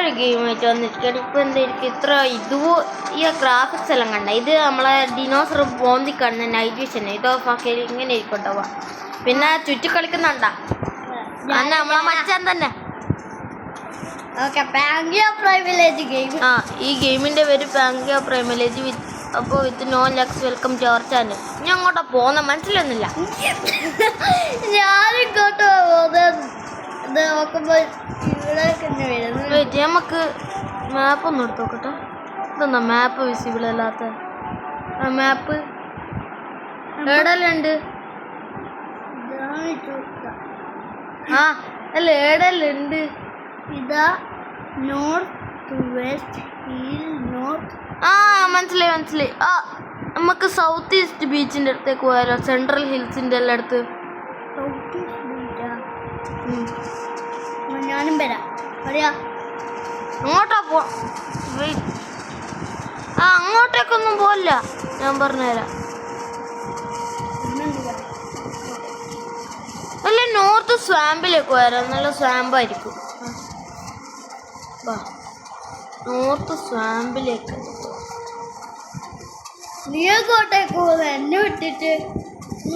ഒരു ഗെയിമായിട്ട് വന്നിരിക്കുകയാണ്. ഇപ്പോൾ എന്തായിരിക്കും ഇത്ര ഈ ഗ്രാഫിക്സ് എല്ലാം കണ്ട. ഇത് നമ്മളെ ഡിനോസർ പോന്തി കാണുന്ന നൈറ്റ് വിഷൻ. ഇത് ഓഫാക്കി ഇങ്ങനെ ഇരിക്കട്ടോ. പിന്നെ ചുറ്റി കളിക്കുന്നുണ്ടാ നമ്മളെ മച്ചാൻ തന്നെ. ഈ ഗെയിമിന്റെ പേര് പാങ്കിയോ പ്രൈമലേജ് വിത്ത് നോ ലക്സ് വെൽക്കം ടു അവർ ചാനൽ. ഇനി അങ്ങോട്ടാ പോകുന്ന മനസ്സിലൊന്നുമില്ല. ഞാനിങ്ങോട്ടോ നമുക്ക് മാപ്പ് ഒന്ന് എടുത്ത് നോക്കട്ടെ. ഇതെന്നാ മാപ്പ് വിസിബിൾ അല്ലാത്ത മാപ്പ് ഏടെല്ലാം അല്ല ഏടെല്ലാം ഉണ്ട്. ഇതാ നോർത്ത് വെസ്റ്റ് ഹിൽ നോർത്ത്. മനസ്സിലായി. നമുക്ക് സൗത്ത് ഈസ്റ്റ് ബീച്ചിന്റെ അടുത്തേക്ക് പോയാലോ? സെൻട്രൽ ഹിൽസിന്റെ എല്ലാം അടുത്ത്. സൗത്ത് ഞാനും വരാം. പറയാ അങ്ങോട്ടാ അങ്ങോട്ടേക്കൊന്നും പോവില്ല. ഞാൻ പറഞ്ഞുതരാം. അല്ല നോർത്ത് സ്വാമ്പിലേക്ക് പോയാലോ? നല്ല സ്വാമ്പായിരിക്കും. നോർത്ത് സ്വാമ്പിലേക്ക്. നീ കോട്ടേക്ക് പോകുന്നത് എന്നെ വിട്ടിട്ട്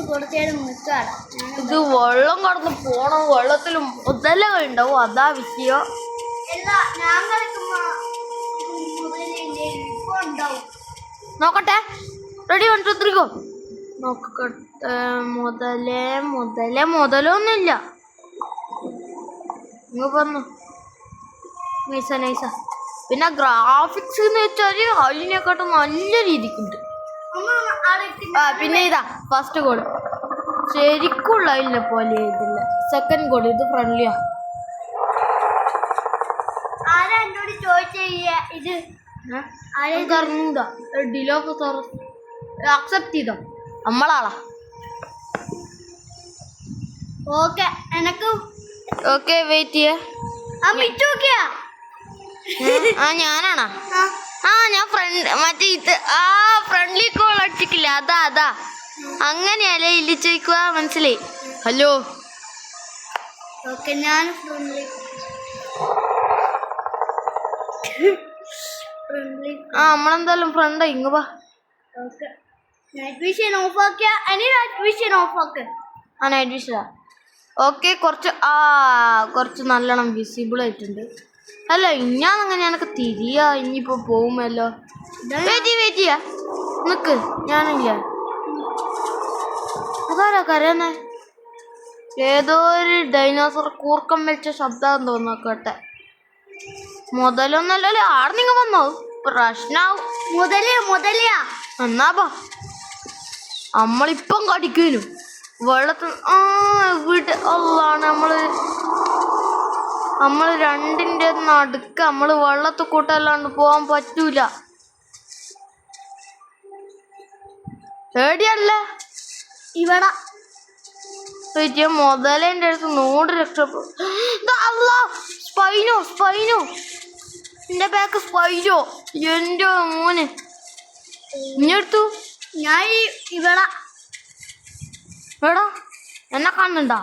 കുറച്ചേരം നിൽക്കാടാ. ഇത് വെള്ളം കടന്ന് പോണം. വെള്ളത്തിൽ മുതലകൾ ഉണ്ടാവും. അതാ വിഷയം. നോക്കട്ടെ. Ready 1 2 3 go. നോക്കട്ടെ. മുതലൊന്നുമില്ല. ഇങ്ങ് വന്നു. നൈസ. പിന്നെ ഗ്രാഫിക്സ് എന്ന് വെച്ചാൽ അതിനെക്കാട്ടും നല്ല രീതിക്കുണ്ട്. പിന്നെ ഇതാ ഫസ്റ്റ് ഗോൾ ശരിക്കുള്ള അതിനെ പോലെ ഇതില്ല. സെക്കൻഡ് ഗോൾ ഇത് ഫ്രണ്ട്ലിയാ. അക്സെപ്റ്റ് ചെയ്തോ? നമ്മളാളാ. ഓക്കെ വെയിറ്റ് ചെയ്യാ. ഞാനാണാ? ഞാൻ മറ്റേ ഇത് ഫ്രണ്ട്ലി കോൾ അടിച്ചിട്ടില്ല. അതാ അങ്ങനെയല്ലേ ഇല്ല ചോദിക്കുക. മനസ്സിലായി. ഹലോ. ഞാൻ നമ്മളെന്തായാലും ഫ്രണ്ട് ഇങ്ങ് വാ. Night vision okay. കുറച്ച് നല്ലോണം വിസിബിൾ ആയിട്ടുണ്ട്. അല്ല ഇഞ്ഞാന്നങ്ങനെ എനക്ക് തിരിയാ. ഇനിയിപ്പോ പോകുമല്ലോ. വെയിറ്റ് ചെയ്യാ. നിക്ക്. ഞാനില്ല. അതാരാ കരയുന്നേ? ഏതോ ഒരു ഡൈനോസർ കൂർക്കം വലിച്ച ശബ്ദം തോന്നോട്ടെ. മുതലൊന്നല്ലേ ആടെ നിങ്ങൾ വന്നോ? പ്രശ്നാവും. എന്നാ നമ്മളിപ്പം കടിക്കലും വെള്ളത്തിൽ വീട്ട് അല്ലാണ്. നമ്മള് രണ്ടിൻ്റെ നടുക്ക് നമ്മള് വെള്ളത്തിൽ കൂട്ടല്ലാണ്ട് പോവാൻ പറ്റൂല. പേടിയല്ല ഇവിടെ മുതലേൻ്റെ അടുത്ത് 100 രക്ഷപ്പെടും. സ്പൈനോ എന്റെ ബാക്ക് സ്പൈനോ. എൻ്റെ മോന് ഇഞ്ഞെടുത്തു. ഞാൻ ഇവിടെ എന്നെ കാണുന്നുണ്ടാ?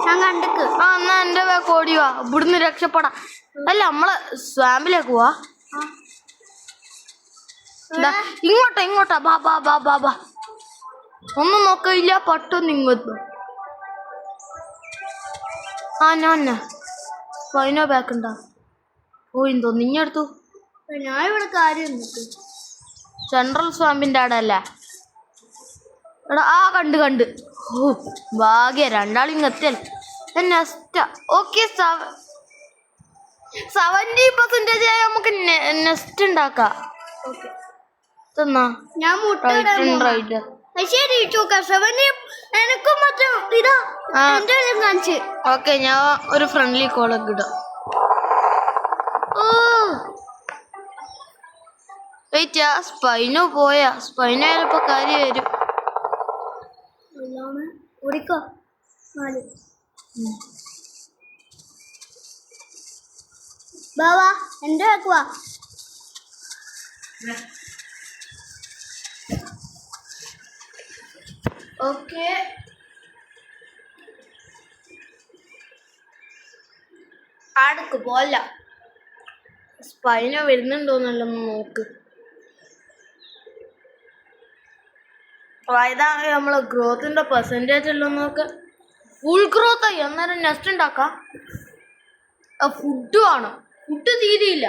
ഞാൻ കണ്ടക്ക്. എന്നാ എൻ്റെ ബാക്ക് ഓടിവാ. ഇവിടുന്ന് രക്ഷപ്പെടാം. അല്ല നമ്മളെ സ്വാമ്പിലേക്ക് പോവാ. ഇങ്ങോട്ടാ. ബാ ഒന്നും നോക്കില്ല. പെട്ടെന്ന് ഇങ്ങോട്ട്. ഞാൻ സ്പൈനോ ബാക്ക് ഉണ്ടാ പോയിന്ന് തോന്നി. ഇഞ്ഞെടുത്തു. ഞാൻ ഇവിടെ കാര്യം സെൻട്രൽ സ്വാമ്പിൻ്റെ അവിടെ അല്ലേ? കണ്ട്. ഭാഗ്യ രണ്ടാളും എത്തിയല്ലേ. ഓക്കെ. 70% നമുക്ക് നെസ്റ്റ് ഉണ്ടാക്കാം. ഞാൻ ഓക്കെ. ഞാൻ ഒരു ഫ്രണ്ട്ലി കോളൊക്കെ ഇടാം. വെയിറ്റ്. സ്പൈനോ പോയാ? സ്പൈനോ ഇപ്പൊ കാര്യം വരും. ബാവാ എൻ്റെ ആക്കുവാ. Okay. ആടക്ക് പോല സ്പൈനോ വരുന്നുണ്ടോന്നല്ലൊന്ന് നോക്ക്. ഇതാണ് നമ്മളെ ഗ്രോത്തിന്റെ പെർസെൻറ്റേജ് എല്ലാം നോക്ക്. ഫുൾ ഗ്രോത്ത് ആയി. അന്നേരം നെക്സ്റ്റ് ഉണ്ടാക്കാം. ഫുഡ് വേണം. ഫുഡ് തീരെയില്ല.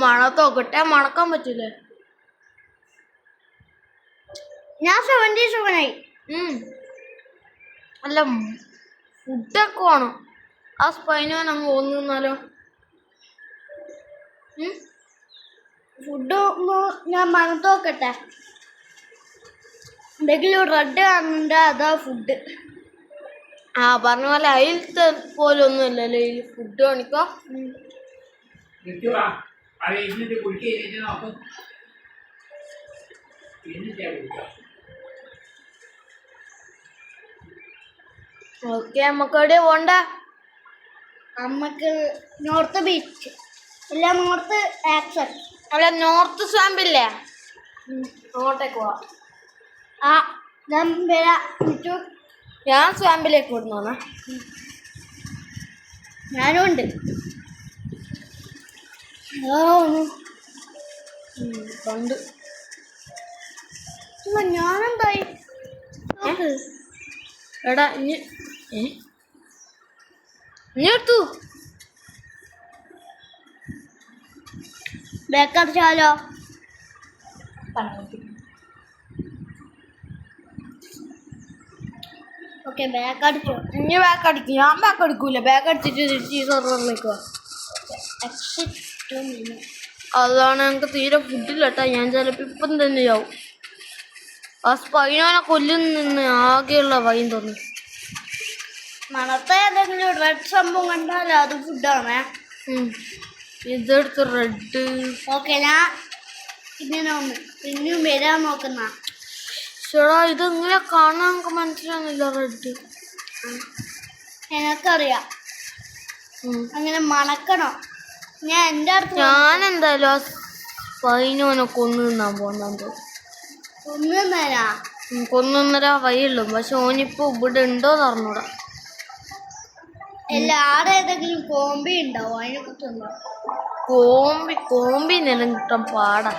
മണത്തോക്കട്ടെ. മണക്കാൻ പറ്റൂലേ? ഞാൻ 77 ആയി. അല്ല ഫുഡൊക്കെ വേണം. ആ സ്പൈനോൻ അങ്ങ് ഒന്നാലോ. ഫുഡ് ഞാൻ മണത്ത് നോക്കട്ടെ. എന്തെങ്കിലും റെഡ് കാണുന്നുണ്ട്, അതാ ഫുഡ്. പറഞ്ഞ പോലെ അതിലത്തെ പോലെ ഒന്നും ഇല്ലല്ലോ ഈ ഫുഡ് കാണിക്കോ. ഓക്കെ, നമുക്ക് എവിടെ പോണ്ട? നമുക്ക് നോർത്ത് ബീച്ച് അല്ല, നോർത്ത് ആക്ഷൻ അല്ല, നോർത്ത് സ്വാമ്പില്ലേ, അങ്ങോട്ടേക്ക് പോവാ. ഞാൻ വരാം. ഞാൻ സ്വാമ്പിലേക്ക് വിടുന്നു. ഞാനും ഉണ്ട്. കണ്ട് ഞാനെന്തായി എടാ ഇനി എടുത്തു. ബേക്കടിച്ചാലോ? ഓക്കെ, ബാക്ക് അടിച്ചോ. ഇനി ബാക്ക് അടിക്കും. ഞാൻ ബാക്ക് അടിക്കൂല. ബാക്ക് അടിച്ചിട്ട് തിരിച്ച് സർവറിലേക്ക് പോവാ. അതാണ് എനിക്ക് തീരെ ഫുഡില്ലട്ടാ. ഞാൻ ചിലപ്പോൾ ഇപ്പം തന്നെ ആവും. ആ സ്പൈനോനെ കൊല്ലുന്ന ആകെയുള്ള വൈൻ തോന്നി. മണത്തെ ഏതെങ്കിലും റെഡ് സംഭവം കണ്ടാലോ അത് ഫുഡാണേ. ഇതെടുത്ത് റെഡ്. ഓക്കെ, ഞാൻ ഇങ്ങനെ ഒന്ന് പിന്നെയും വരാൻ നോക്കുന്ന. ചേടാ, ഇതെങ്ങനെ കാണാൻ നമുക്ക് മനസ്സിലാകുന്നില്ല. റെഡ് എനിക്കറിയാം. അങ്ങനെ മണക്കണോ? ഞാൻ എൻ്റെ അടുത്ത് ഞാനെന്തായാലും ആ സ്പൈനോനെ കൊന്നു തിന്നാൻ പോകുന്നുണ്ട്. കൊന്നൊന്നര വഴിയുള്ളൂ. പക്ഷെ ഓനിപ്പോ ഇവിടെ ഉണ്ടോന്ന് അറിഞ്ഞൂടാ. എല്ലാടെ ഏതെങ്കിലും കോമ്പി ഉണ്ടാവോ? അതിനെ കുറിച്ചുണ്ടോ? കോമ്പി നിലം കിട്ടാൻ പാടാ.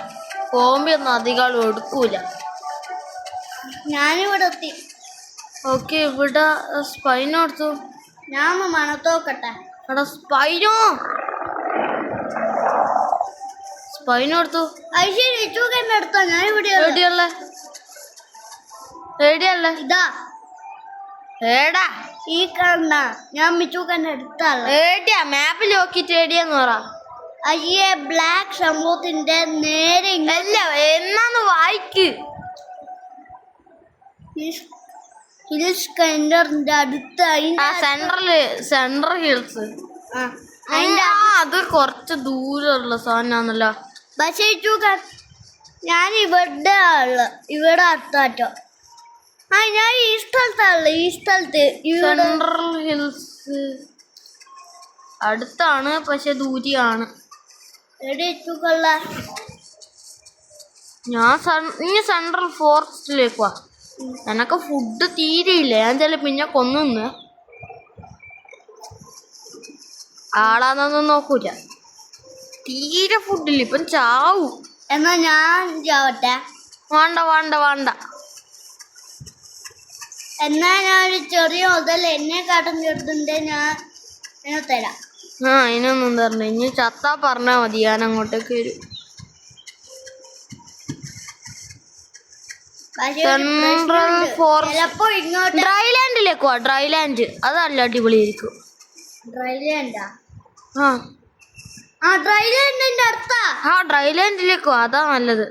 കോമ്പി ഒന്നും അധികം എടുക്കൂല. ഞാനിവിടെ എത്തി. ഓക്കെ, ഇവിടെ സ്പൈനോ എടുത്തു. ഞാൻ ഒന്ന് മണത്തോക്കട്ടെ. എടാ സ്പൈനോ എടുത്തു. ഐശ്വര്യ എടുത്തോ? ഞാൻ ഇവിടെ എവിടെയല്ലേ? ഇതാ ഏടാ ഈ കണ്ട. ഞാൻ മിച്ചൂക്കൻ്റെ അടുത്താണ്. ഏടിയാ? മാപ്പിൽ നോക്കിട്ട് ഏടിയാന്ന് പറ. അയ്യേ, ബ്ലാക്ക് സംഭവത്തിന്റെ നേരെ അല്ല, എന്നാന്ന് വായിക്ക്. ഹിൽസ് കൈൻഡറിന്റെ അടുത്ത്. Central hills. അത് കുറച്ച് ദൂരമുള്ള സാധനമാണല്ലോ. പക്ഷേ ഞാൻ ഇവിടെ അടുത്താറ്റോ. ഞാൻ ഈ സ്ഥലത്താണല്ലോ. ഈ സ്ഥലത്ത് സെൻട്രൽ ഹിൽസ് അടുത്താണ്, പക്ഷെ ദൂരെയാണ്. ഇനി സെൻട്രൽ ഫോറസ്റ്റിലേക്ക് വാ. എനക്ക് ഫുഡ് തീരെയില്ല. ഞാൻ ചില പിന്നെ കൊന്നു. ആളാന്നൊന്നും നോക്കൂല. തീരെ ഫുഡില്ല. ഇപ്പം ചാവും. എന്നാ ഞാൻ ചാവട്ടെ? വേണ്ട. എന്നാ ഞാനൊരു ചെറിയ മുതൽ എന്നെ കാട്ടും ചെറുതുണ്ട്. ഞാൻ തരാം. അതിനൊന്നും തരണേ. ഇനി ചത്താ പറഞ്ഞാ മതി. ഞാൻ അങ്ങോട്ടേക്ക് വരും. സെൻട്രൽ ഫോറസ്റ്റ് ഡ്രൈലാൻഡിലേക്ക് പോവാ. ഡ്രൈലാൻഡ് അത് നല്ല അടിപൊളിയായിരിക്കും. ഡ്രൈലാൻഡാ? ഡ്രൈലാൻഡിലേക്ക് പോവാ. അതാ നല്ലത്.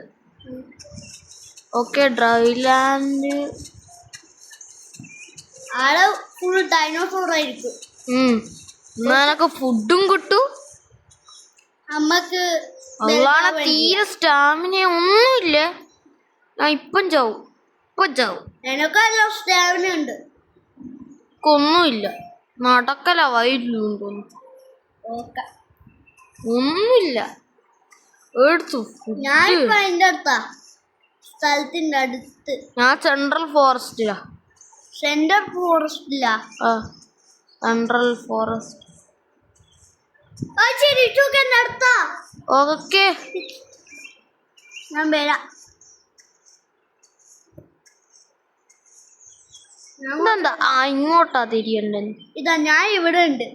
ഓക്കെ, ഡ്രൈലാൻഡ് ആള് ഫുൾ ഡൈനോസോർ ആയിരിക്കും. എന്നാലൊക്കെ ഫുഡും കിട്ടും. അമ്മക്ക് തീരെ സ്റ്റാമിന ഒന്നുമില്ല. ഞാൻ ഇപ്പം ചാവും. എനക്കല്ലോ സ്റ്റാമിന ഉണ്ട്. ഒന്നുമില്ല. നടക്കല വൈകില്ലെന്ന് തോന്നുന്നു. ഒന്നുമില്ല. എടുത്തു. ഞാനിപ്പോ അതിന്റെ അടുത്താ, സ്ഥലത്തിന്റെ അടുത്ത്. ഞാൻ സെൻട്രൽ ഫോറസ്റ്റിലാ. Central forest. ശരി ചൂക്കൻ്റെ അടുത്താ. ഓക്കെ ഞാൻ വരാം. ഇതെന്താ ഇങ്ങോട്ടാ തിരിയണ്ടേ? ഇതാ ഞാൻ ഇവിടെ ഉണ്ട്.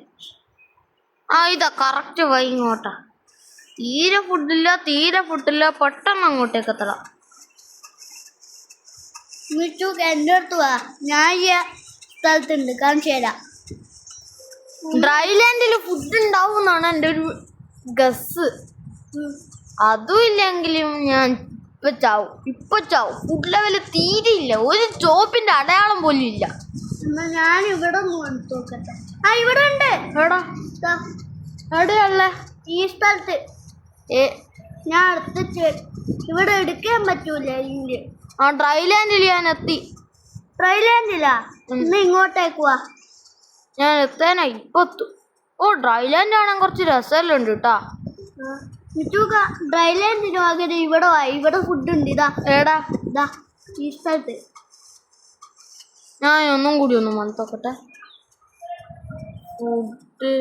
ഇതാ കറക്റ്റ് വൈ ഇങ്ങോട്ടാ. തീരെ ഫുഡില്ല പെട്ടെന്ന് അങ്ങോട്ടേക്ക് എത്തണം. മിച്ചൂക്ക് എൻ്റെ അടുത്ത് വാ, ഞാൻ ഈ സ്ഥലത്തുണ്ട്, കാണിച്ചു തരാം. ഡ്രൈലാൻഡിൽ ഫുഡ് ഉണ്ടാവും എന്നാണ് എൻ്റെ ഒരു ഗസ്. അതും ഇല്ലെങ്കിലും ഞാൻ ഇപ്പൊ ചാവും. ഫുഡ് ലെവല് തീരെ ഇല്ല, ഒരു ചോപ്പിന്റെ അടയാളം പോലും ഇല്ല. എന്നാ ഞാൻ ഇവിടെ ഒന്ന് നോക്കട്ടെ. ഇവിടെ ഉണ്ട്. എവിടെയല്ലേ? ഈ സ്ഥലത്ത് ഞാൻ അടുത്ത് ഇവിടെ എടുക്കാൻ പറ്റൂല. ഡ്രൈലാൻഡിൽ ഞാൻ എത്തി. ഡ്രൈലാൻഡിലാ? ഇന്ന് ഇങ്ങോട്ടേക്ക് വാ. ഞാൻ എത്താനാ ഇപ്പൊ എത്തും. ഡ്രൈലാൻഡ് ആണെങ്കിൽ കുറച്ച് രസമെല്ലാം ഉണ്ട് കേട്ടാ. ഡ്രൈലാൻഡിന് പകരം ഇവിടെ വാ, ഇവിടെ ഫുഡ് ഉണ്ട്. ഏടാ? ഈ സ്ഥലത്ത്. ഞാൻ ഒന്നും കൂടി ഒന്ന് മനത്തോക്കട്ടെ. ഫുഡ്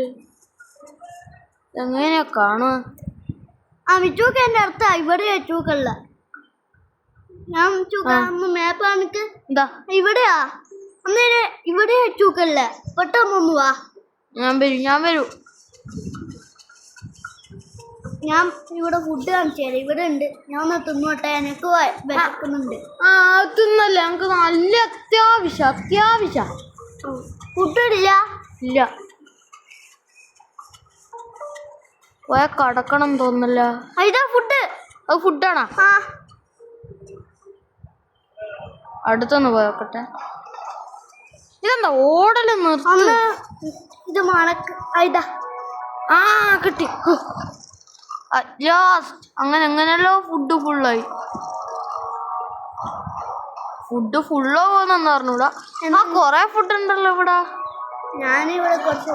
എങ്ങനെയാ കാണുക? മിച്ചൂക്ക് എൻ്റെ അടുത്താ. ഇവിടെ ചൂക്കല്ല. ഞാൻ മാപ്പ് കാണിക്ക്. ഇവിടെയാ അന്നേരം ഇവിടെ ചൂക്കല്ല. പെട്ടെന്ന് വാ. ഞാൻ വരൂ. ഞാൻ ഇവിടെ ഫുഡ് കാണിച്ചു തരാം. ഇവിടെ ഉണ്ട്. ഞാൻ ഒന്ന് തിന്നോട്ടെ, എനിക്ക് വിശക്കുന്നുണ്ട്. തിന്നല്ല, നമുക്ക് നല്ല അത്യാവശ്യം ഫുഡ് ഇല്ല. പോയാ കടക്കണം തോന്നല്ല. ഇതാ ഫുഡ്. അത് ഫുഡാണോ? അടുത്തൊന്ന് പോയോക്കട്ടെ. ഇതെന്താ ഓടല് നിർത്തി? ഇത് മണക്ക്. ഇതാ കിട്ടി. അങ്ങനെയല്ലോ ഫുഡ് ഫുള്ളായി. ഫുഡ് ഫുള്ളാവോന്നു പറഞ്ഞൂടാ. കൊറേ ഫുഡ് ഉണ്ടല്ലോ ഇവിടെ. ഞാനിവിടെ കുറച്ച്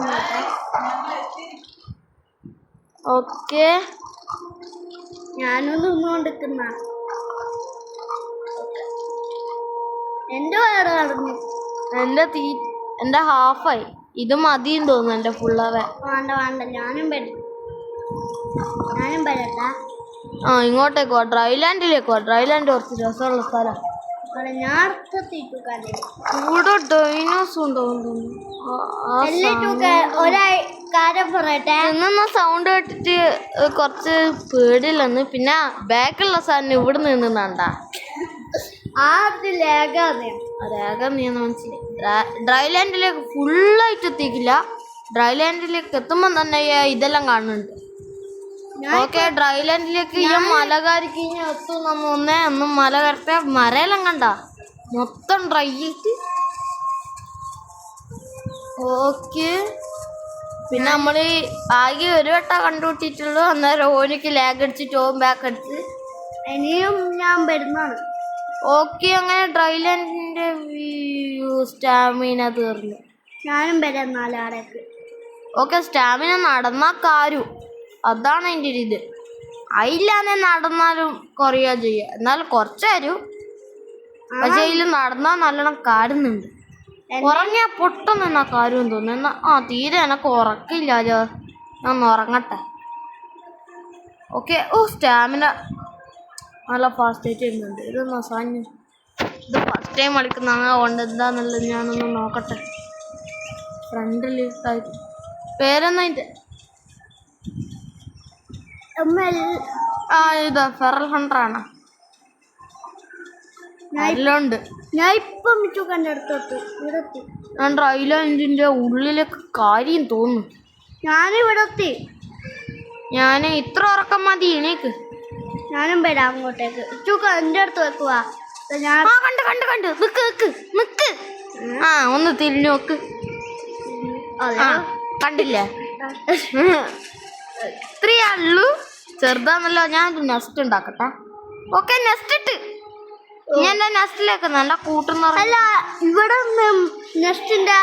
ഓക്കെ, ഞാനൊന്ന് തിന്നുകൊണ്ടിരിക്കുന്ന. എന്റെ വയറ് കടന്നു. എന്റെ ഹാഫായി. ഇത് മതിയും തോന്നുന്നു എന്റെ ഫുള്ളാവേ. വേണ്ട ഞാനും വരട്ടാ. ഇങ്ങോട്ടേക്ക് വാ, ഡ്രൈലാൻഡിലേക്ക് വാ. ഡ്രൈലാൻഡ് കുറച്ച് രസമുള്ള സ്ഥലം. ഇവിടെ ഡൈനോസ് ഉണ്ടോന്നു. സൗണ്ട് കേട്ടിട്ട് കുറച്ച് പേടിയില്ലെന്ന്. പിന്നെ ബാക്കിലുള്ള സാധനം ഇവിടെ നിന്നുണ്ടാ. മനസ്സിലായി. ഡ്രൈലാൻഡിലേക്ക് ഫുള്ളായിട്ട് എത്തിക്കില്ല. ഡ്രൈലാൻഡിലേക്ക് എത്തുമ്പോൾ തന്നെ ഇതെല്ലാം കാണുന്നുണ്ട്. ഓക്കെ, ഡ്രൈലാൻഡിലേക്ക് ഈ മല കയറിക്ക് എത്തും. ഒന്നും മല കയറിയ മരയെല്ലാം കണ്ട മൊത്തം ഡ്രൈ ആയിട്ട്. ഓക്കെ, പിന്നെ നമ്മള് ആകെ ഒരു വട്ടം കണ്ടുപിട്ടിട്ടുള്ളൂ. അന്നേരം ഓനിക്ക് ലാഗ് അടിച്ചിട്ട് ബാക്ക് അടിച്ച് ഇനിയും ഞാൻ വരുന്നതാണ്. ഓക്കെ, അങ്ങനെ ഡ്രൈലാൻഡിന്റെ സ്റ്റാമിന തീർന്നു. ഞാനും വരാം നാലാടേക്ക്. ഓക്കെ, സ്റ്റാമിന നടന്നാ കാരു. അതാണ് അതിൻ്റെ ഒരു ഇത്. അതില്ലാതെ നടന്നാലും കുറയാ ചെയ്യുക. എന്നാലും കുറച്ചാരും പക്ഷെ അതിൽ നടന്നാൽ നല്ലോണം കാരുന്നുണ്ട്. ഉറങ്ങിയാ പൊട്ടം നിന്നാ കാര്യം തോന്നുന്നു. തീരെ എനക്ക് ഉറക്കില്ല. ഞാൻ ഉറങ്ങട്ടെ. ഓക്കെ, സ്റ്റാമിന നല്ല ഫാസ്റ്റ് ആയിട്ട് വരുന്നുണ്ട്. ഇതൊന്ന് സാധനം ഇത് ഫസ്റ്റ് ടൈം കളിക്കുന്നതാണ്. അതുകൊണ്ട് എന്താന്നുള്ളത് ഞാനൊന്ന് നോക്കട്ടെ. ഫ്രണ്ടിൽ പേരെന്നാ അതിൻ്റെ? ഇതാ ഫെറൽ ഹണ്ടറാണ്. നല്ലോണ്ട്. ഞാൻ ഇപ്പം അടുത്തെത്തി. ഞാൻ ഡ്രൈലാൻഡിന്റെ ഉള്ളിലേക്ക് കാര്യം തോന്നുന്നു. ഞാനിവിടെ എത്തി. ഞാൻ ഇത്ര ഉറക്കം മതി. എനിക്ക് ഞാനും വരാം അങ്ങോട്ടേക്ക്. എൻ്റെ അടുത്ത് വെക്കുവാ. കണ്ട് നിക്ക്. ഒന്ന് തിരിഞ്ഞു നോക്ക്. കണ്ടില്ലേ? ഇത്രയുള്ളൂ. ചെറുതാന്നല്ലോ. ഞാൻ നെസ്റ്റ് ഉണ്ടാക്കട്ടെ. ഓക്കെ, നെസ്റ്റ് ഇട്ട് ഞാൻ നെസ്റ്റിലേക്ക് നല്ല കൂട്ടുന്ന. അല്ല, ഇവിടെ നെസ്റ്റിന്റെ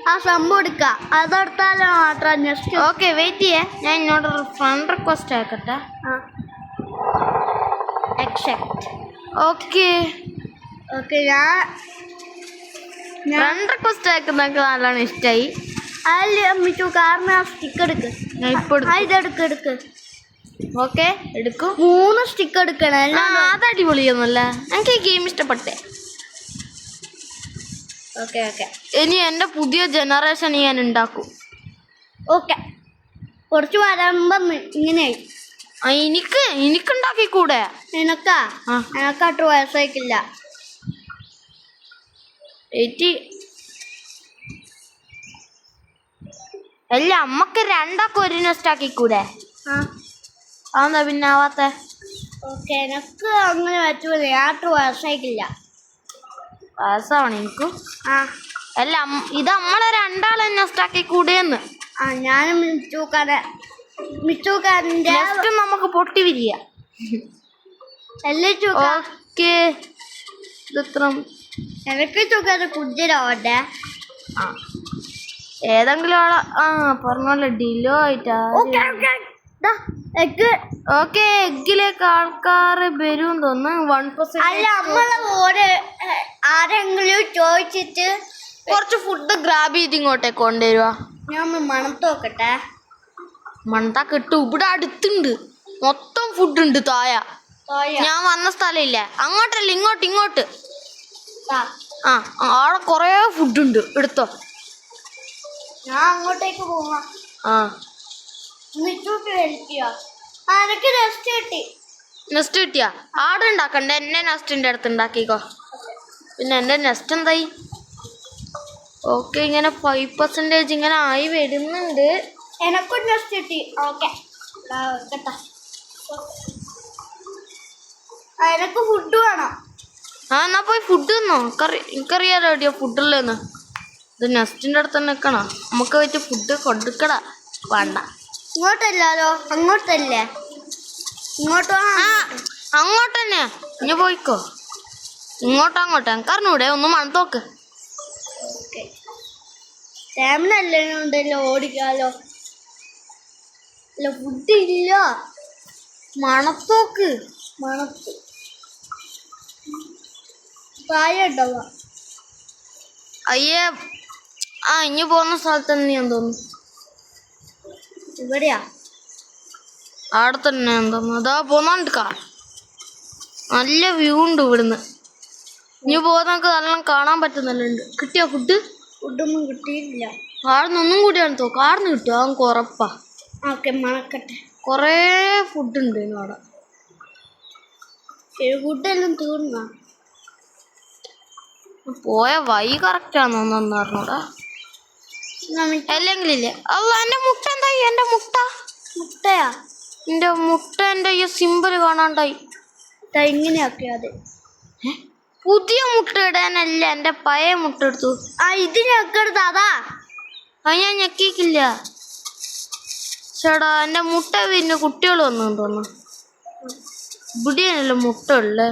ആ സംഭവം എടുക്കാം. അതെടുത്താലോ മാത്രം നെസ്റ്റ്. ഓക്കെ, വെയിറ്റ് ചെയ്യേ. ഞാൻ ഇന്നോടൊരു ഫ്രണ്ട് റിക്വസ്റ്റ് ആക്കട്ടെ. ഓക്കെ, ഞാൻ ഫ്രണ്ട് റിക്വസ്റ്റ് അയക്കുന്നതൊക്കെ നല്ലോണം ഇഷ്ടമായി. അല്ല മിച്ചു കാരണം ആ സ്റ്റിക്ക് എടുക്ക്. ഞാൻ ഇപ്പൊ ഇതെടുക്ക് എടുക്ക്. ഓക്കെ എടുക്കും. 3 സ്റ്റിക്ക് എടുക്കണം. അത് അടിപൊളിയൊന്നുമല്ല, എനിക്ക് ഈ ഗെയിം ഇഷ്ടപ്പെട്ടെ. Okay okay. ഇനി എൻ്റെ പുതിയ ജനറേഷൻ ഞാൻ ഉണ്ടാക്കും. ഓക്കെ കുറച്ച് വരുമ്പം ഇങ്ങനെ എനിക്കുണ്ടാക്കിക്കൂടെ? നിനക്കാ എനക്കട്ട് വയസ്സായിക്കില്ല. അല്ല അമ്മക്ക് രണ്ടാക്കും ഒരു നെസ്റ്റ് ആക്കിക്കൂടെ? അതെന്താ പിന്നെ ആവാത്ത? ഓക്കെ എനക്ക് അങ്ങനെ പറ്റൂല. ആട്ട് വയസ്സായിക്കില്ല. വയസ്സാവണം എനിക്കും. അല്ല ഇത് നമ്മളെ രണ്ടാളെ നെസ്റ്റ് ആക്കിക്കൂടെന്ന്. ഞാനും മിച്ചൂക്കാരൻ്റെ നമുക്ക് പൊട്ടി വിരിയ. ഓക്കെ എനിക്ക് ചൂക്കാറ് കുതിരാവട്ടെ. ഏതെങ്കിലും ആളെ പറഞ്ഞോളെ ഡിലോ ആയിട്ടാ. ഓക്കെ എഗ്ഗിലേക്ക് ആൾക്കാർ വരും തോന്നുന്നു. 1% അല്ല നമ്മള് ആരെങ്കിലും ചോദിച്ചിട്ട് കുറച്ച് ഫുഡ് ഗ്രാബ് ചെയ്ത് ഇങ്ങോട്ടേക്ക് കൊണ്ടുവരുവാ. ഞാൻ മണത്ത് നോക്കട്ടെ. മണത്താ കിട്ടും. ഇവിടെ അടുത്തുണ്ട്, മൊത്തം ഫുഡ് ഉണ്ട്. തായ ഞാൻ വന്ന സ്ഥലമില്ലേ, അങ്ങോട്ടല്ല ഇങ്ങോട്ട്. അവിടെ കൊറേ ഫുഡ് ഉണ്ട്, എടുത്തോ. ഞാൻ അങ്ങോട്ടേക്ക് പോവാ. എനിക്ക് നെസ്റ്റ് കിട്ടിയാ? ആടെ ഉണ്ടാക്കണ്ടേ? എന്നെ നെസ്റ്റിന്റെ അടുത്ത് ഉണ്ടാക്കിക്കോ. പിന്നെ എൻ്റെ നെസ്റ്റ് എന്തായി? ഓക്കെ ഇങ്ങനെ 5% ഇങ്ങനെ ആയി വരുന്നുണ്ട്. എനക്കും നെസ്റ്റ് കിട്ടി. ഓക്കെ എനക്ക് ഫുഡ് വേണം. എന്നാ പോയി ഫുഡ് തിന്നോ. എനിക്കറിയാലോ എവിടെയാ ഫുഡുള്ളതെന്ന്. ഇത് നെസ്റ്റിന്റെ അടുത്ത് തന്നെ നിൽക്കണോ? നമുക്ക് വെച്ച് ഫുഡ് കൊടുക്കടാ. വേണ്ട, ഇങ്ങോട്ടല്ലോ. അങ്ങോട്ടല്ലേ? ഇങ്ങോട്ടോ? അങ്ങോട്ട് തന്നെ. ഇനി പോയിക്കോ. അങ്ങോട്ടോ എനിക്കറിഞ്ഞൂടെ. ഒന്ന് മണത്തോക്ക്. സ്റ്റാമിനല്ലേ ഉണ്ടല്ലോ, ഓടിക്കാലോ. അല്ല ഫുഡ് ഇല്ല. മണത്തോക്ക്. മണത്ത് പ്രായം ഉണ്ടാവുക. അയ്യേ ഇനി പോകുന്ന സ്ഥലത്ത് തന്നെയാന്ന് തോന്നുന്നു. ഇവിടെയാ? അവിടെ തന്നെയാന്ന് തോന്നുന്നു. അതാ പോന്നാണ്ടിക്കാ. നല്ല വ്യൂ ഉണ്ട് ഇവിടുന്ന്. ഇനി പോകുന്നൊക്കെ നല്ലോണം കാണാൻ പറ്റുന്നുണ്ട്. കിട്ടിയോ ഫുഡ്? ഫുഡൊന്നും കിട്ടിയില്ല. കാർന്നൊന്നും കൂടിയാണ് തോ. കാർന്ന് കിട്ടുമോ? അവർക്ക് ഉറപ്പാ. ഓക്കെ മണക്കട്ടെ. കുറേ ഫുഡ് ഉണ്ട് അവിടെ. ഫുഡെല്ലാം തീർന്നാ? പോയ വഴി കറക്റ്റാന്നോന്നു പറഞ്ഞൂടാ. അല്ലെങ്കിലില്ലേ എൻ്റെ മുട്ട എന്തായി? എൻ്റെ മുട്ടയാ? എൻ്റെ മുട്ട എൻ്റെ ഈ സിമ്പിൾ കാണാണ്ടായി. ഇങ്ങനെയൊക്കെ അത് പുതിയ മുട്ട ഇടാനല്ല, എൻ്റെ പഴയ മുട്ട എടുത്തു. ഇത് ഞെക്കെടുത്ത അതാ. ഞാൻ ഞെക്കിക്കില്ല. ചേടാ എൻ്റെ മുട്ട പിന്നെ കുട്ടികൾ വന്നു തോന്നുന്നു. ഇവിടെയാണല്ലോ മുട്ട ഉള്ളേ.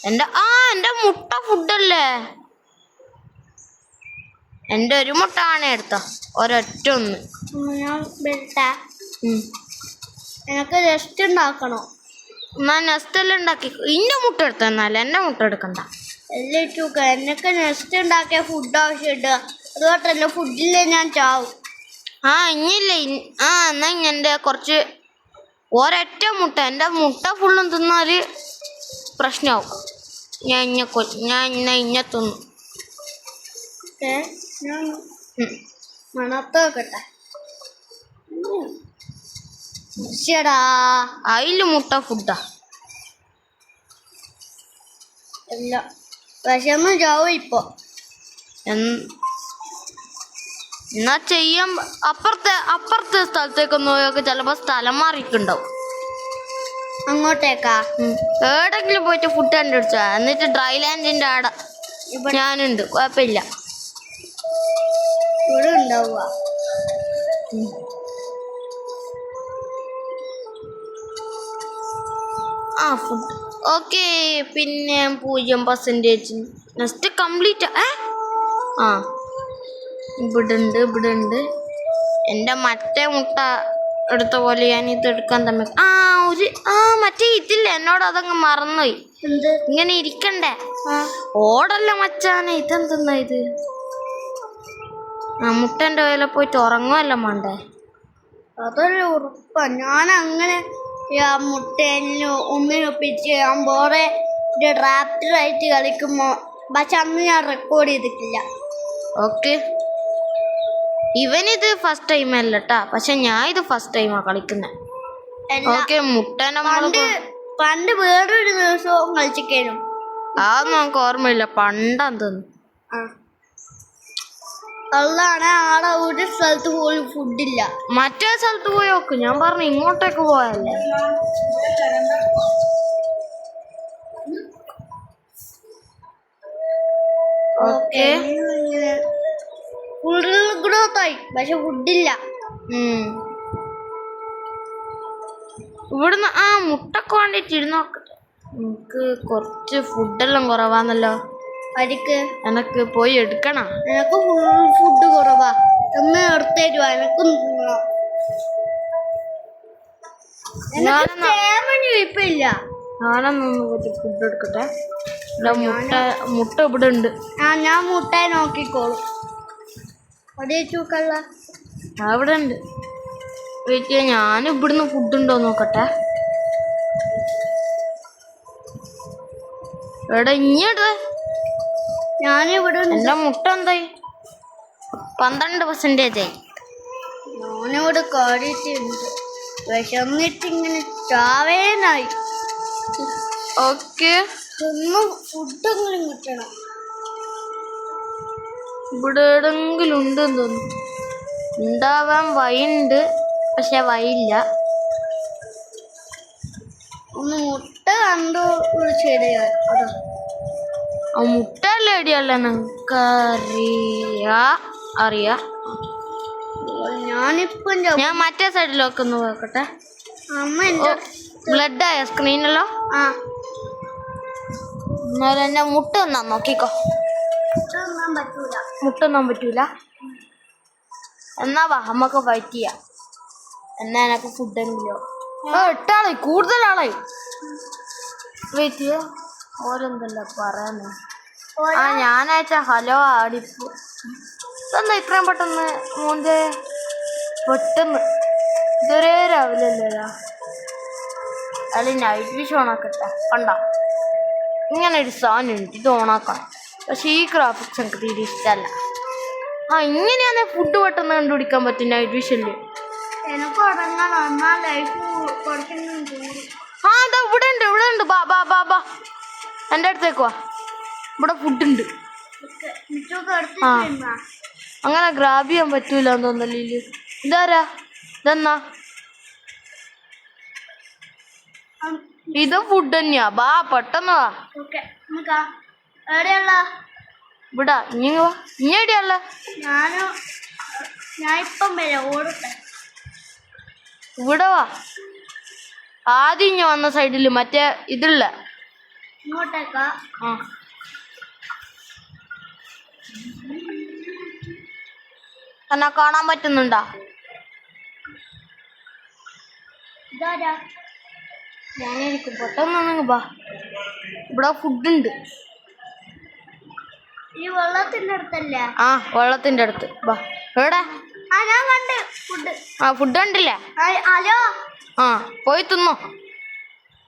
എൻ്റെ മുട്ട ഫുഡല്ലേ. എൻ്റെ ഒരു മുട്ട ആണേ എടുത്തോ, ഒരൊറ്റ ഒന്ന്. എനിക്ക് നെസ്റ്റ് ഉണ്ടാക്കണോ? എന്നാ നെസ്റ്റ് എല്ലാം ഉണ്ടാക്കി. ഇന്റെ മുട്ട എടുത്ത എന്നാലും എൻ്റെ മുട്ട എടുക്കണ്ട. എന്നൊക്കെ നെസ്റ്റ് ഉണ്ടാക്കിയ ഫുഡ് ആവശ്യമുണ്ട്. അതുകൊണ്ടല്ല ഫുഡില്ലേ ഞാൻ ചാവും. ഇനിയില്ലേ. എന്നാ എൻ്റെ കുറച്ച് ഒരൊറ്റ മുട്ട. എൻ്റെ മുട്ട ഫുള്ളും തിന്നാല് പ്രശ്നമാവും. ഞാൻ ഇന്നെ തിന്നു. മണത്തോക്കട്ടെ. അതില് മുട്ട ഫുഡാ. അല്ല വിഷമം ചാവും ഇപ്പൊ. എന്നാ ചെയ്യാൻ അപ്പുറത്തെ സ്ഥലത്തേക്കൊന്ന് പോയൊക്കെ ചിലപ്പോ സ്ഥലം മാറിയിട്ടുണ്ടാവും. അങ്ങോട്ടേക്കാ? എവിടെങ്കിലും പോയിട്ട് ഫുഡ് കണ്ടുപിടിച്ചാ. എന്നിട്ട് ഡ്രൈ ലാൻഡിന്റെ ആടെ ഞാനുണ്ട്, കുഴപ്പമില്ല. ഇവിടെ ഉണ്ടാവുക ഫുഡ്. ഓക്കെ പിന്നെ 0% നെക്സ്റ്റ് കംപ്ലീറ്റ്. ഇവിടെ ഉണ്ട്. എൻ്റെ മറ്റേ മുട്ട എടുത്ത പോലെ ഞാൻ ഇത് എടുക്കാൻ തന്നെ. മറ്റേ ഇതില്ല, എന്നോട് അതങ്ങ് മറന്നുപോയി. ഇങ്ങനെ ഇരിക്കണ്ടേ? ഓടല്ല മച്ചാനെ. ഇതെന്തെന്നാ ഇത്? മുട്ടൻ്റെ ഓയിലെ പോയിട്ട് ഉറങ്ങുമല്ലോ വേണ്ടേ? അതൊരു ഉറപ്പാ. ഞാൻ അങ്ങനെ ആ മുട്ടേനെ ഒന്നിനൊപ്പിച്ച് ഞാൻ വേറെ ഡ്രാഫ്റ്ററായിട്ട് കളിക്കുമ്പോ പക്ഷെ അന്ന് ഞാൻ റെക്കോർഡ് ചെയ്തിട്ടില്ല. ഓക്കെ, ഇവനിത് ഫസ്റ്റ് ടൈം അല്ല കേട്ടാ, പക്ഷെ ഞാൻ ഇത് ഫസ്റ്റ് ടൈമാ കളിക്കുന്നത്. ഓക്കെ, മുട്ടേനെ പണ്ട് വേറൊരു ദിവസവും കളിച്ചിക്കേനും അതൊന്നും നമുക്ക് ഓർമ്മയില്ല. പണ്ടാന്ന് തോന്നുന്നു. അതാണ് ആടെ ഒരു സ്ഥലത്ത് പോലും ഫുഡില്ല. മറ്റേ സ്ഥലത്ത് പോയി നോക്ക്. ഞാൻ പറഞ്ഞു ഇങ്ങോട്ടേക്ക് പോയല്ലേ. ഓക്കെ, ഫുൾ ഗ്രോത്തായി പക്ഷെ ഫുഡില്ല. ഇവിടുന്ന് മുട്ടക്ക് വേണ്ടിട്ട് ഇരുന്ന് നോക്കട്ടെ. നമുക്ക് കുറച്ച് ഫുഡെല്ലാം കുറവാന്നല്ലോ. എനക്ക് പോയി എടുക്കണം. എനക്ക് ഫുൾ ഫുഡ് കുറവാ. ഒന്ന് എടുത്തേരുവാ. എനക്കും ഇപ്പൊ ഇല്ല. ഞാനൊന്ന് കുറച്ച് ഫുഡ് എടുക്കട്ടെ. മുട്ട ഇവിടെ ഉണ്ട്. ഞാൻ മുട്ട നോക്കിക്കോളും. അവിടെ ഉണ്ട്. വെയിറ്റ് ചെയ്യാൻ. ഞാൻ ഇവിടുന്ന് ഫുഡ് ഉണ്ടോ നോക്കട്ടെ. എടാ ഇങ്ങോട്ട്. ഞാനിവിടെ എന്റെ മുട്ട എന്തായി? 12% ആയി. ഞാനിവിടെ കറിയിട്ടുണ്ട്. വിശന്നിട്ടിങ്ങനെ ചാവേനായി. ഓക്കെ, ഒന്ന് ഫുഡെങ്കിലും കിട്ടണം. ഇവിടെ എവിടെങ്കിലും ഉണ്ടെന്ന് തോന്നുന്നു. ഉണ്ടാവാൻ വഴിയുണ്ട്, പക്ഷെ വഴിയില്ല. ഒന്ന് മുട്ട കണ്ടു ശരിയാ. അതോ മുട്ട അല്ല എടിയല്ല, നിനക്ക് അറിയാ. ഞാൻ മറ്റേ സൈഡിലൊക്കെ ഒന്ന് നോക്കട്ടെ. ബ്ലഡ് ആയ സ്ക്രീനല്ലോ. എന്നാലും എന്നെ മുട്ട ഒന്നാ നോക്കിക്കോ. മുട്ട ഒന്നാൻ പറ്റൂല. എന്നാ വാ നമുക്ക് ഫൈറ്റ് ചെയ്യാം. എന്നാ എനക്ക് ഫുഡെങ്കിലോ. 8 ആളായി, കൂടുതലാളായി. വെയിറ്റ് ചെയ്യാ. ഓരെന്തല്ല പറയാനോ. ഞാനയച്ച ഹലോ ആടിപ്പോ. ഇതെന്താ ഇത്രയും പെട്ടെന്ന് മോൻ്റെ? പെട്ടെന്ന് ഇതുവരെ രാവിലെ അല്ലേരാ. അല്ല നൈറ്റ് വിഷ് ഓണാക്കട്ടെ. കണ്ട ഇങ്ങനെ ഒരു സാധനം ഉണ്ട്. ഇത് ഓണാക്കണം. പക്ഷെ ഈ ഗ്രാഫിക്സ് എനിക്ക് തീരെ ഇഷ്ടമല്ല. ഇങ്ങനെയാണെ ഫുഡ് പെട്ടെന്ന് കണ്ടുപിടിക്കാൻ പറ്റും നൈറ്റ് വിഷനില്. ഇതാ ഇവിടെ ഉണ്ട്, ഇവിടെ ഉണ്ട്. ബാ ബാ ബാ ബാ എൻ്റെ അടുത്തേക്ക് വാ. ഇവിടെ ഫുഡ് ഉണ്ട്. അങ്ങനെ ഗ്രാബ് ചെയ്യാൻ പറ്റൂല എന്ന് തോന്നല്ലേ. ഇതാരാ? ഇതെന്നാ? ഇത് ഫുഡ് തന്നെയാ. ബാ പെട്ടെന്ന് വാ. ഇവിടെ ഇനി വാ. ഇനി എവിടെയല്ല? ഇവിടെ വാ. ആദ്യം ഇനി വന്ന സൈഡില് മറ്റേ ഇതില്ല. എന്നെ കാണാൻ പറ്റുന്നുണ്ടോ? ഞാനിരിക്കും. പെട്ടെന്ന് ബാ. ഇവിടെ ഫുഡ് ഉണ്ട്. ഈ വെള്ളത്തിന്റെ അടുത്തല്ലേ? വെള്ളത്തിന്റെ അടുത്ത്. ബാ. എവിടെ? ഫുഡ് കണ്ടില്ലേ? പോയി തിന്നോ.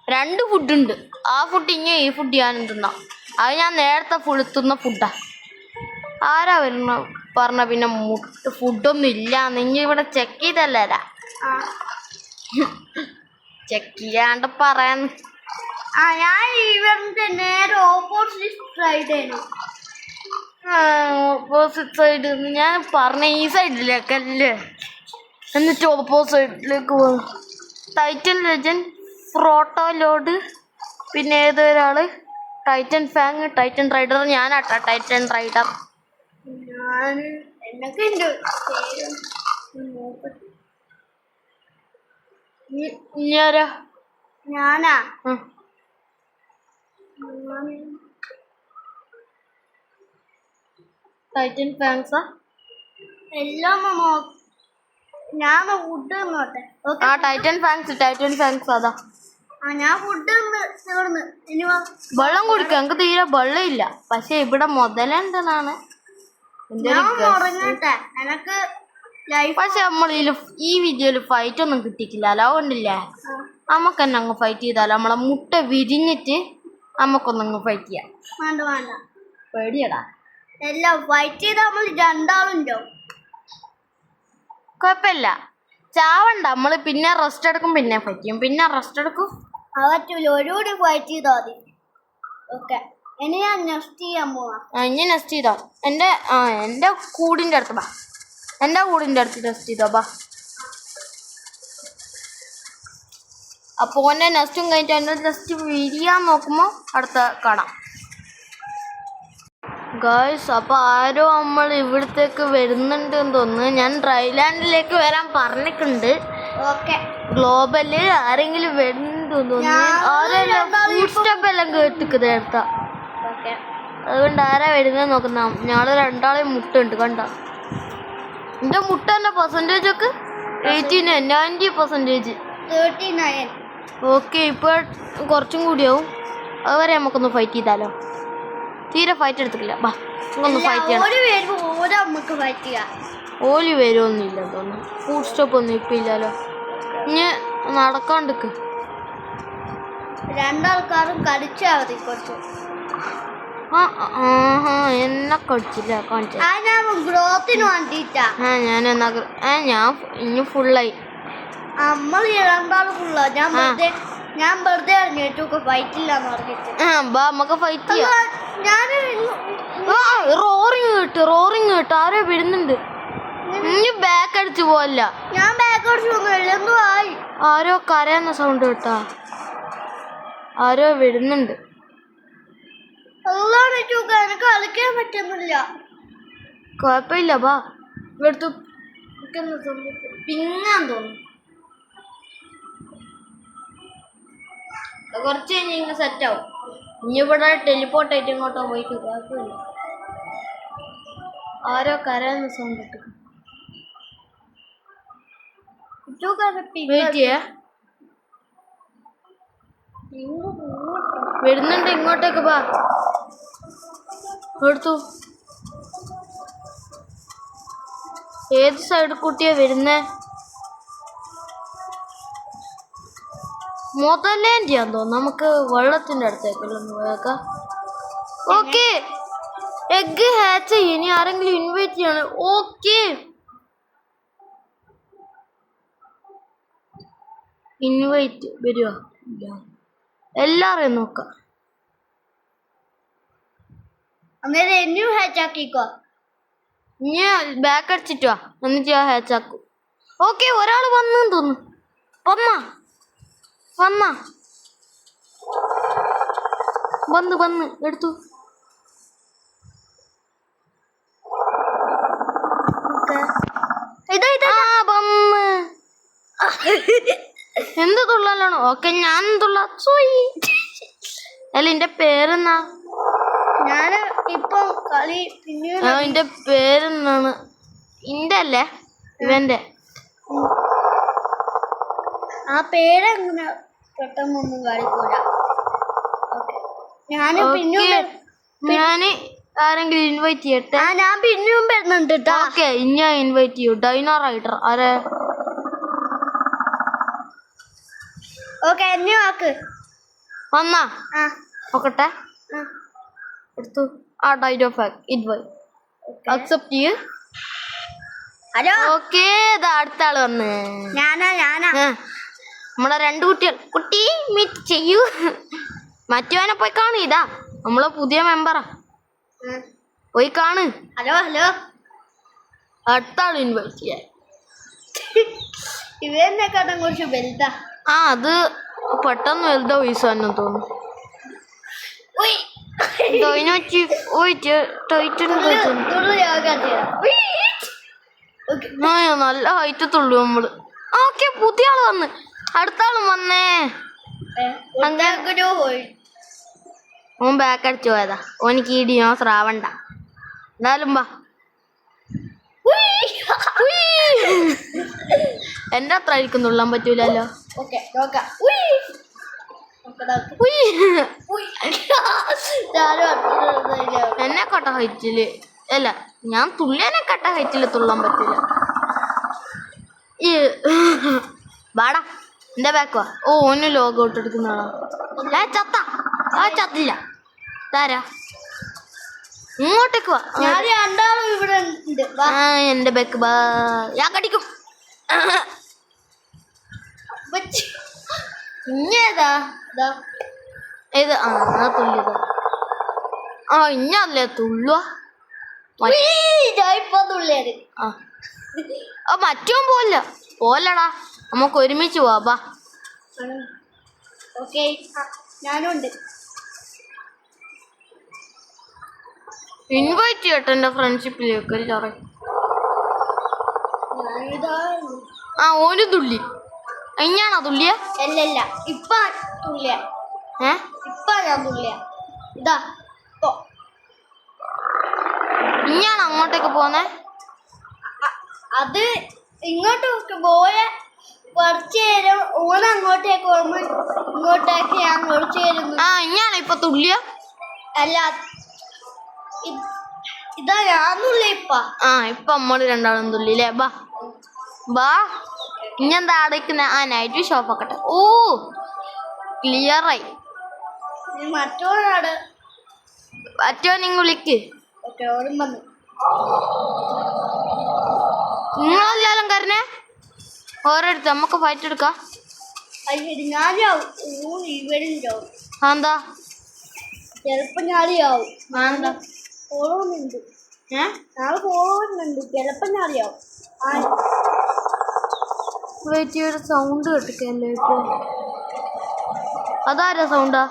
2 ഫുഡുണ്ട്. ആ ഫുഡ് ഇനി ഈ ഫുഡ് ഞാനും തിന്നാം. അത് ഞാൻ നേരത്തെ തിന്ന ഫുഡാ. ആരാ വരുന്ന പറഞ്ഞ പിന്നെ ഫുഡൊന്നും ഇല്ല. നിങ്ങൾ ഇവിടെ ചെക്ക് ചെയ്തല്ലേരാ. ചെക്ക് ചെയ്യാണ്ട് പറയാൻ. ഞാൻ ഇവരുടെ നേരെ ഓപ്പോസിറ്റ് സൈഡ് ഞാൻ പറഞ്ഞ ഈ സൈഡിലേക്കല്ലേ. എന്നിട്ട് ഓപ്പോസിറ്റിലേക്ക് പോകും. ടൈറ്റൻ ലെജൻഡ്, ഫ്രോട്ടോ ലോഡ്, പിന്നെ ഏതൊരാള് ടൈറ്റൻ ഫാങ്, ടൈറ്റൻ റൈഡർ. ഞാനാട്ടാ ടൈറ്റൻ റൈഡർ. ഞാനാ ടൈറ്റൻ ഫാങ്സാ എല്ലാം. ഞാൻ ഫുഡ് തിന്നോട്ടെ. ടൈറ്റൻ ഫാങ്സ് അതാ. ഞാൻ ഫുഡ് തീർന്ന്. ഇനി വെള്ളം കുടിക്കാം. എനിക്ക് തീരെ വെള്ളം ഇല്ല. പക്ഷെ ഇവിടെ മുതലുണ്ടെന്നാണ്. എന്റെ ഞാൻ ഉറങ്ങട്ടെ എനക്ക് ലൈഫ് പക്ഷെ നമ്മൾ ഈ വീഡിയോയില് ഫൈറ്റ് ഒന്നും കിട്ടിയിട്ടില്ല അതുകൊണ്ടില്ലേ നമുക്ക് തന്നെ അങ്ങ് ഫൈറ്റ് ചെയ്താലോ നമ്മളെ മുട്ട വിരിഞ്ഞിട്ട് നമുക്കൊന്നങ്ങ് ഫൈറ്റ് ചെയ്യാം. വേണ്ട വേണ്ട പേടിയടാ. എല്ലാം ഫൈറ്റ് ചെയ്ത് നമ്മൾ രണ്ടാളുണ്ടോ കുഴപ്പമില്ല, ചാവണ്ട. നമ്മള് പിന്നെ റെസ്റ്റ് എടുക്കും, പിന്നെ ഫൈറ്റ് ചെയ്യും, പിന്നെ റെസ്റ്റ് എടുക്കും. പറ്റൂല, ഒരുകൂടി ഫൈറ്റ് ചെയ്താൽ മതി. ഓക്കെ, ഇനി ഞാൻ നെക്സ്റ്റ് ചെയ്യാൻ പോവാം. ഇനി നെസ്റ്റ് ചെയ്തോ. എൻ്റെ കൂടിൻ്റെ അടുത്ത് ബാ, എൻ്റെ കൂടിൻ്റെ അടുത്ത് നെസ്റ്റ് ചെയ്തോ ബാ. അപ്പോൾ ഓൻ്റെ നെസ്റ്റും കഴിഞ്ഞിട്ട് എൻ്റെ നെസ്റ്റ് വിരിയാൻ നോക്കുമ്പോൾ അടുത്ത കാണാം ഗായ്സ്. അപ്പോൾ ആരോ നമ്മൾ ഇവിടത്തേക്ക് വരുന്നുണ്ടെന്ന് തോന്നുന്നു. ഞാൻ ഡ്രൈലാൻഡിലേക്ക് വരാൻ പറഞ്ഞിട്ടുണ്ട്. ഓക്കെ, ഗ്ലോബല് ആരെങ്കിലും വരുന്നുണ്ടെന്ന് തോന്നുന്നു. ആരെല്ലാം ഫുഡ് സ്റ്റെപ്പ് എല്ലാം കേട്ടിക്കുന്നത് എടുത്ത. ഓക്കെ, അതുകൊണ്ട് ആരാ വരുന്നത് നോക്കുന്ന. ഞങ്ങൾ രണ്ടാളെയും മുട്ടുണ്ട് കണ്ട. എൻ്റെ മുട്ട എൻ്റെ പെർസെൻറ്റേജ് ഒക്കെ 90%. 39. ഓക്കെ, ഇപ്പോൾ കുറച്ചും കൂടിയാവും. അതുവരെ നമുക്കൊന്ന് ഫൈറ്റ് ചെയ്താലോ. തീരെ ഫൈറ്റ് എടുത്തിട്ടില്ല. ബാ നമുക്കൊന്ന് ഫൈറ്റ് ചെയ്യണം. നമുക്ക് ഫൈറ്റ് ചെയ്യാം. ഓലി വരുമൊന്നുമില്ല തോന്നുന്നു. ഫുഡ് സ്റ്റോപ്പ് ഒന്നും ഇപ്പം ഇല്ലല്ലോ. ഇനി നടക്കാണ്ടിക്ക്. രണ്ടാൾക്കാരും കടിച്ചാൽ മതി കുറച്ച്. എന്നെ കടിച്ചില്ല കാണിച്ച. ഗ്രോത്തിന് വേണ്ടിട്ടാ. ഞാൻ ഇനി ഫുള്ളായി. നമ്മൾ രണ്ടാളും ഫുള്ളാ. ഞാൻ വെറുതെ അറിഞ്ഞിട്ടൊക്കെ ഫൈറ്റ് ഇല്ലാന്ന് പറഞ്ഞിട്ട്. ബാ നമുക്ക് ഫൈറ്റ് ചെയ്യാം. ഞാൻ റോറിങ് കേട്ട് ആരോ വരുന്നുണ്ട്. ഇനി ബാക്ക് അടിച്ചു പോവല്ല. ഞാൻ ബാക്ക് അടിച്ചു എന്തോ ആയി. ആരോ കരയുന്ന സൗണ്ട് കേട്ടാ. ആരോ വരുന്നുണ്ട്. എനിക്ക് കളിക്കാൻ പറ്റുന്നില്ല. കുഴപ്പമില്ല ബാ. ഇവിടുത്തെ പിങ്ങാൻ തോന്നുന്നു. കുറച്ച് കഴിഞ്ഞ് ഇങ്ങനെ സെറ്റാവും. ഇനി ഇവിടെ ടെലിപ്പോർട്ട് ആയിട്ട് ഇങ്ങോട്ടോ പോയിക്ക്. കുഴപ്പമില്ല. ആരോ കരയുന്ന സൗണ്ട് ഇട്ടു. വെയിറ്റ് ചെയ്യേ. വരുന്നുണ്ട് ഇങ്ങോട്ടേക്ക് ബാ. എടുത്തു. ഏത് സൈഡ് കൂട്ടിയാ വരുന്നേ? മുതലേൻ്റെ ചെയ്യാൻ തോന്നുന്നു. നമുക്ക് വെള്ളത്തിൻ്റെ അടുത്തേക്കെല്ലാം പോയേക്കാം. ഓക്കെ, എഗ് ഹാച്ച് ചെയ്യും. ഇനി ആരെങ്കിലും ഇൻവൈറ്റ് ചെയ്യണം. ഓക്കെ, ഇൻവൈറ്റ് വരുമോ? എല്ലാവരെയും നോക്കാം. അങ്ങനെ എന്നെയും ഹാച്ച് ആക്കിക്കോ. ഇനി ബാക്ക് അടിച്ചിട്ട് വാ, എന്നിട്ട് ഞാൻ ഹാച്ച് ആക്കും. ഓക്കെ, ഒരാൾ വന്നെന്ന് തോന്നുന്നു. വന്ന് എടുത്തു. എന്ത് തുള്ളലാണോ? ഓക്കെ, ഞാൻ തുള്ള. അല്ല, എന്റെ പേരെന്നാ? ഞാൻ ഇപ്പൊ കളി പിന്നെ എന്റെ പേരെന്നാണ്? ഇന്റെ അല്ലേ ഇവന്റെ? ആ പേരെങ്ങനെ പെട്ടെന്നൊന്നും കളിക്കൂല. ഞാന് ആരെങ്കിലും ഇൻവൈറ്റ് ചെയ്യട്ടെ? ഞാൻ പിന്നെയും വരുന്നുണ്ട് കേട്ടോ. ഓക്കെ, ഇനി ഇൻവൈറ്റ് ചെയ്യൂ. ഡൈനോ റൈഡർ ആരെ? ഓക്കെ, എന്നെയും ആക്ക്. വന്നാ നോക്കട്ടെ. എടുത്തു. ഡൈനോ ഫാക്ട് ഇൻവൈറ്റ് അക്സെപ്റ്റ് ചെയ്യൂ. ഹലോ. ഓക്കെ, അടുത്ത ആള് വന്ന്. ഞാനാ നമ്മളെ 2 കുട്ടി മീറ്റ് ചെയ്യൂ. മറ്റവനെ പോയി കാണു. ഇതാ നമ്മളെ പുതിയ മെമ്പറാ, പോയി കാണ്. ഹലോ. അടുത്ത ആള് ഇൻവൈറ്റ് ചെയ്യാൻ. ഇവനെക്കാട്ടും കുറച്ച് വലുതാ. അത് പെട്ടെന്ന് വലുതാ വയസ്സാന്നു തോന്നുന്നു. നല്ല ഹൈറ്റത്തുള്ളൂ നമ്മള്. ഓക്കെ, പുതിയ ആള് വന്ന്. അടുത്ത ആളും വന്നേ. ഓൻ ബാക്ക് അടിച്ചു പോയതാ. ഓനിക്ക് ഈ ഡിനോസർ ആവണ്ട. എന്നാലും വാ. എന്റെ അത്ര ആയിരിക്കും തുള്ളാൻ പറ്റൂലല്ലോ. എന്നെ കൊട്ട ഹൈറ്റില് അല്ല ഞാൻ തുള്ളിയനെ കട്ട ഹൈറ്റിൽ തുള്ളാൻ പറ്റില്ല. ഈ വാടാ എന്റെ ബാക്ക് വാ. ഓ ഓന് ലോഗ് ഔട്ട് എടുക്കുന്നതാണോ? ചത്ത ആ ചത്തില്ല. താരാ ഇങ്ങോട്ടേക്ക് വാ. ഞാൻ രണ്ടാളും ഇവിടെ ഉണ്ട്. ആ എന്റെ ബാക്ക് ബാ. ഞാൻ കടിക്കും. ഇഞ്ഞേതാ ഏത്? ആ തുള്ളിയതാ. ആ ഇഞ്ഞല്ലേ തുള്ളുവാ. ഇപ്പൊ തുള്ളിയത്. ആ മറ്റോ പോലടാ. നമുക്ക് ഒരുമിച്ച് പോവാ. ഓക്കെ ഞാനും ഉണ്ട്. ഇൻവൈറ്റ് ചെയ്യട്ടെ എന്റെ ഫ്രണ്ട്ഷിപ്പിലേക്ക് ഒരു ചറ. ആ ഓന് തുള്ളി. ഇഞ്ഞാണോ തുള്ളിയ? അല്ലല്ല ഇപ്പ തുള്ളിയ. ഇപ്പ ഞാൻ തുള്ളിയ. ഇതാ ഇഞ്ഞാണ് അങ്ങോട്ടേക്ക് പോന്നെ. അത് ഇങ്ങോട്ട് പോയ കുറച്ചു നേരം ഓൻ അങ്ങോട്ടേക്ക് പോകുമ്പോ ഇങ്ങോട്ടേക്ക് ഞാൻ കുറച്ചു നേരം. ആ ഇഞ്ഞാണ് ഇപ്പൊ തുള്ളിയ? അല്ല ഇതാ ഞാൻ തുള്ളി ഇപ്പ. ആ ഇപ്പൊ നമ്മള് രണ്ടാളും തുള്ളില്ലേ. ബാ ബാ. ഇഞ്ഞെന്താ അടയ്ക്കുന്ന? ആ നൈറ്റ് ഷോപ്പ് ആക്കട്ടെ. ഓ ക്ലിയറായി. മറ്റോനാട് മറ്റോ നിങ്ങൾ വിളിക്ക്. നിങ്ങളെല്ലാരും കരഞ്ഞേ ഓരോരുത്തർ നമുക്ക് ഫൈറ്റ് എടുക്കാം. എന്താ ചെലപ്പോ ഞാളിയാവും. ഫോളോന്നുണ്ട്. നാളെ ഫോളോന്നുണ്ട്. ചെലപ്പോ ഞാളിയാവും. സൗണ്ട് കേട്ടിക്കല്ലേ ഇപ്പൊ? അതാരാ സൗണ്ടാ?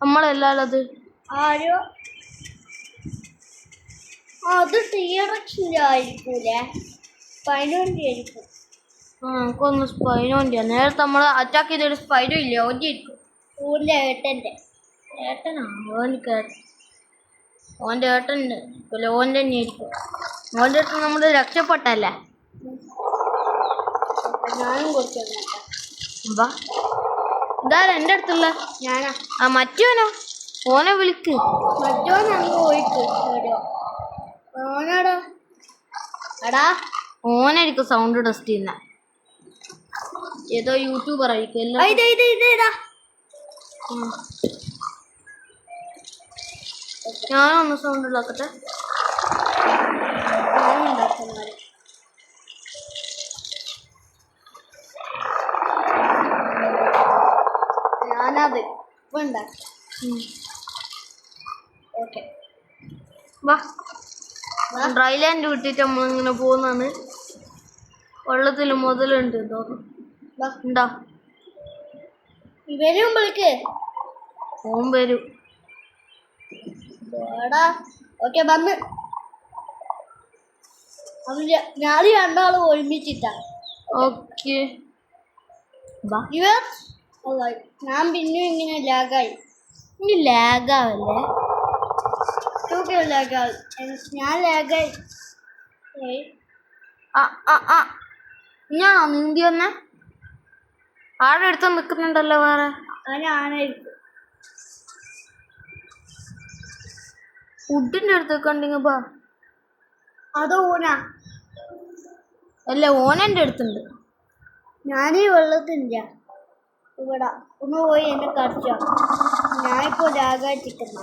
നമ്മളെല്ലാരും അത് ആരോ അത് ടീറക്സിന്റെ ആയിരിക്കൂലേ? സ്പൈനോന്റെ ആയിരിക്കും. നമുക്കൊന്ന് സ്പൈനോന്റെ. നേരത്തെ നമ്മള് അറ്റാക്ക് ചെയ്തൊരു സ്പൈനോ ഇല്ലേ? ഓൻ്റെ ആയിരിക്കും. ഓന്റെ ഏട്ടന്റെ. ഏട്ടനാ? ഓൻ്റെ ഏട്ടൻ്റെ ഓൻ്റെ തന്നെ ആയിരിക്കും. ഓൻ്റെ അടുത്ത് നമ്മള് രക്ഷപ്പെട്ടല്ലേ? ഞാനും കൊടുത്തു. ഇതാരാ എൻ്റെ അടുത്തുള്ള? ഞാനാ. ആ മറ്റോനോ? ഓനെ വിളിക്ക്. മറ്റോനങ്ങ് പോയിട്ട് ഓനാടാ. എടാ ഓനായിരിക്കും സൗണ്ട് ടെസ്റ്റ് ചെയ്യുന്ന. ഏതോ യൂട്യൂബർ ആയിരിക്കും. ഞാനൊന്ന് സൗണ്ട് ഉണ്ടാക്കട്ടെ. ഞാനത് ഇപ്പൊ ഉണ്ടാക്കി. ഓക്കെ വാ. ഡ്രൈ ലാൻഡ് വിട്ടിട്ട് നമ്മളിങ്ങനെ പോകുന്നതാണ്. വെള്ളത്തിൽ മുതലുണ്ട് തോന്നുന്നു. ഉണ്ടാ ഇവരും വിളിക്ക്. ഓൻ വരും. ഓക്കെ വന്ന് ഞാൻ രണ്ടാളും ഒരുമിച്ചിട്ടാ. ഓക്കെ ഞാൻ പിന്നെയും ഇങ്ങനെ ലാഗായി. ഇനി ലാഗാവല്ലേ? ലാഗായി. ഞാൻ ലാഗായി. ഞാനോ നീന്തി വന്നേ? ആടെ അടുത്ത് നിൽക്കുന്നുണ്ടല്ലോ വേറെ. ആനായിരിക്കും. ഫുഡിന്റെ അടുത്തൊക്കെ ഉണ്ടെങ്കിൽ ബാ. അതോ ഓനാ? അല്ല ഓനെൻ്റെ അടുത്തുണ്ട്. ഞാനീ വെള്ളത്തിൻ്റെ ഇവിടെ ഒന്ന് പോയി എന്നെ കടിച്ചോ. ഞാനിപ്പോ ലാഗായിട്ടിരിക്കുന്ന.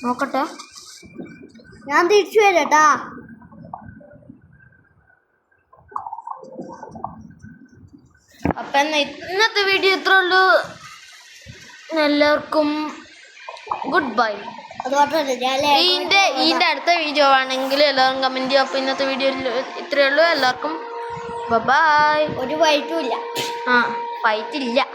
നോക്കട്ടെ. ഞാൻ തിരിച്ചു വരാട്ടാ. അപ്പം എന്നാൽ ഇന്നത്തെ വീഡിയോ ഇത്രേ ഉള്ളൂ. എല്ലാവർക്കും ഗുഡ് ബൈ. ഇതിൻ്റെ അടുത്ത വീഡിയോ ആണെങ്കിൽ എല്ലാവരും കമൻറ്റ് ചെയ്യും. അപ്പോൾ ഇന്നത്തെ വീഡിയോയിൽ ഇത്രയേ ഉള്ളൂ. എല്ലാവർക്കും ബൈ. ഒരു ഫൈറ്റും ഇല്ല. ഫൈറ്റ് ഇല്ല.